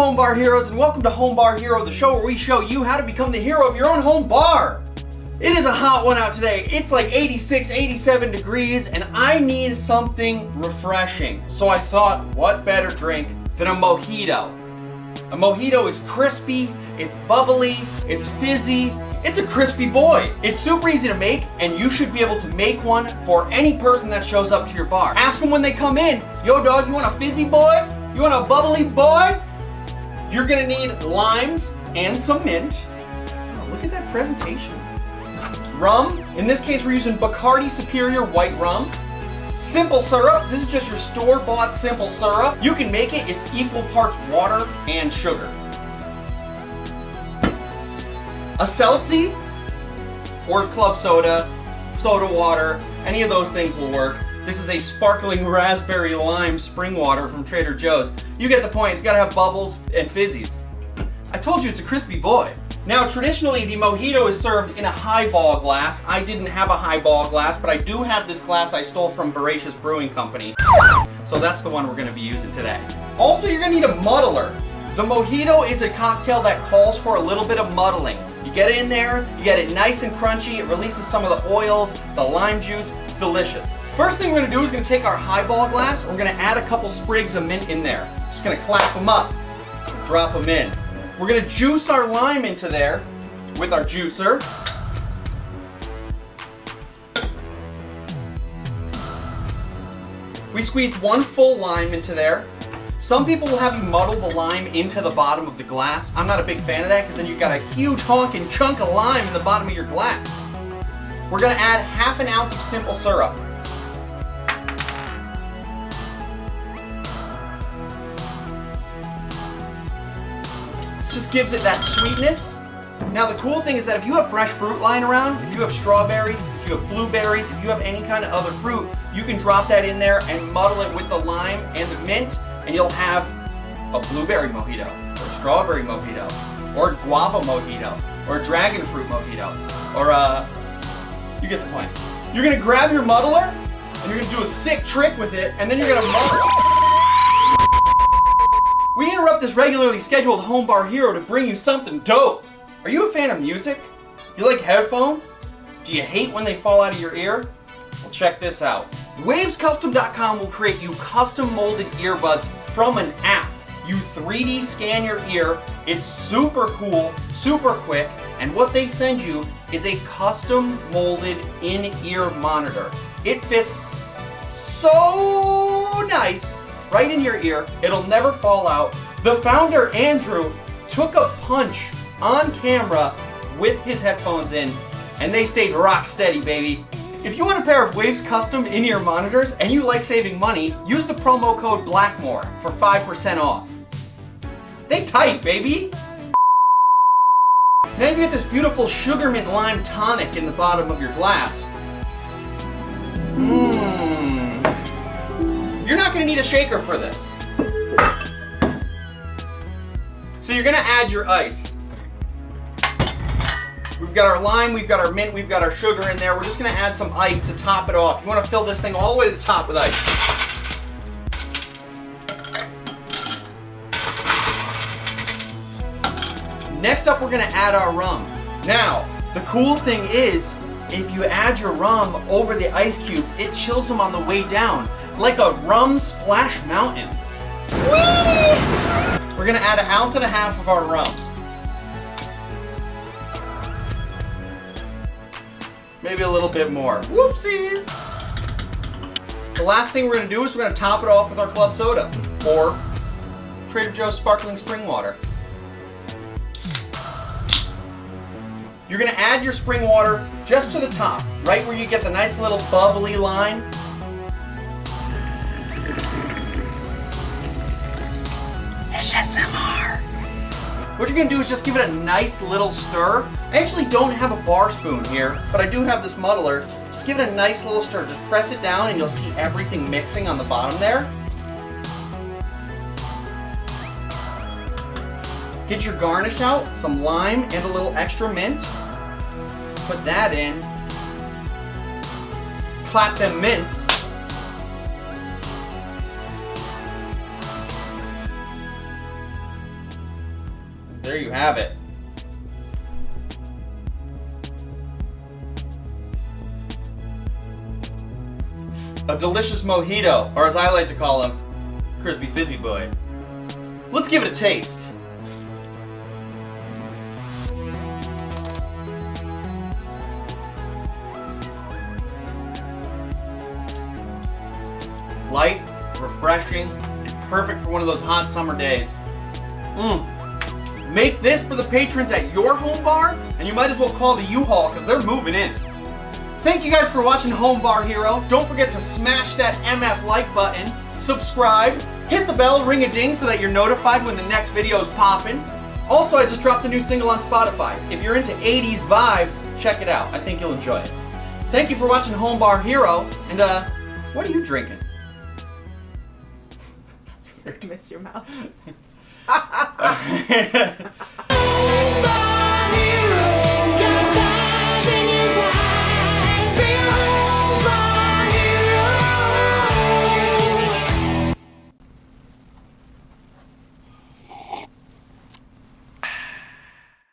home bar heroes, and welcome to Home Bar Hero, the show where we show you how to become the hero of your own home bar. It is a hot one out today. It's like 86, 87 degrees, and I need something refreshing. So I thought, what better drink than a mojito? A mojito is crispy, it's bubbly, it's fizzy, it's a crispy boy. It's super easy to make, and you should be able to make one for any person that shows up to your bar. Ask them when they come in, yo dog, you want a fizzy boy? You want a bubbly boy? You're gonna need limes and some mint. Oh, look at that presentation. Rum, in this case we're using Bacardi Superior white rum. Simple syrup, this is just your store-bought simple syrup. You can make it, it's equal parts water and sugar. A seltzy or club soda, soda water, any of those things will work. This is a sparkling raspberry lime spring water from Trader Joe's. You get the point, it's gotta have bubbles and fizzies. I told you it's a crispy boy. Now traditionally the mojito is served in a highball glass. I didn't have a highball glass, but I do have this glass I stole from Voracious Brewing Company. So that's the one we're gonna be using today. Also, you're gonna need a muddler. The mojito is a cocktail that calls for a little bit of muddling. You get it in there, you get it nice and crunchy, it releases some of the oils, the lime juice, it's delicious. First thing we're gonna do is we're gonna take our highball glass and we're gonna add a couple sprigs of mint in there. Just gonna clap them up, drop them in. We're gonna juice our lime into there with our juicer. We squeezed one full lime into there. Some people will have you muddle the lime into the bottom of the glass. I'm not a big fan of that because then you've got a huge honking chunk of lime in the bottom of your glass. We're gonna add half an ounce of simple syrup. Just gives it that sweetness. Now the cool thing is that if you have fresh fruit lying around, if you have strawberries, if you have blueberries, if you have any kind of other fruit, you can drop that in there and muddle it with the lime and the mint, and you'll have a blueberry mojito, or a strawberry mojito, or a guava mojito, or a dragon fruit mojito, or you get the point. You're gonna grab your muddler, and you're gonna do a sick trick with it, and then you're gonna muddle. We interrupt this regularly scheduled Home Bar Hero to bring you something dope. Are you a fan of music? You like headphones? Do you hate when they fall out of your ear? Well, check this out. WavesCustom.com will create you custom molded earbuds from an app. You 3D scan your ear, it's super cool, super quick, and what they send you is a custom molded in-ear monitor. It fits so nice right in your ear, it'll never fall out. The founder, Andrew, took a punch on camera with his headphones in, and they stayed rock steady, baby. If you want a pair of Waves Custom in-ear monitors and you like saving money, use the promo code BLACKMORE for 5% off. Stay tight, baby! Now you get this beautiful sugar mint lime tonic in the bottom of your glass. You're not gonna need a shaker for this. So you're gonna add your ice. We've got our lime, we've got our mint, we've got our sugar in there. We're just gonna add some ice to top it off. You wanna fill this thing all the way to the top with ice. Next up, we're gonna add our rum. Now, the cool thing is, if you add your rum over the ice cubes, it chills them on the way down, like a rum splash mountain. Whee! We're gonna add 1.5 ounces of our rum. Maybe a little bit more. Whoopsies! The last thing we're gonna do is we're gonna top it off with our club soda, or Trader Joe's sparkling spring water. You're gonna add your spring water just to the top, right where you get the nice little bubbly line. ASMR. What you're gonna do is just give it a nice little stir. I actually don't have a bar spoon here, but I do have this muddler. Just give it a nice little stir. Just press it down and you'll see everything mixing on the bottom there. Get your garnish out, some lime and a little extra mint. Put that in. Clap them mints. there you have it. A delicious mojito, or as I like to call them, crispy fizzy boy. Let's give it a taste. Light, refreshing, perfect for one of those hot summer days. Make this for the patrons at your home bar, and you might as well call the U-Haul because they're moving in. Thank you guys for watching Home Bar Hero. Don't forget to smash that MF like button, subscribe, hit the bell, ring a ding so that you're notified when the next video is popping. Also, I just dropped a new single on Spotify. If you're into 80s vibes, check it out. I think you'll enjoy it. Thank you for watching Home Bar Hero, and what are you drinking? Missed your mouth.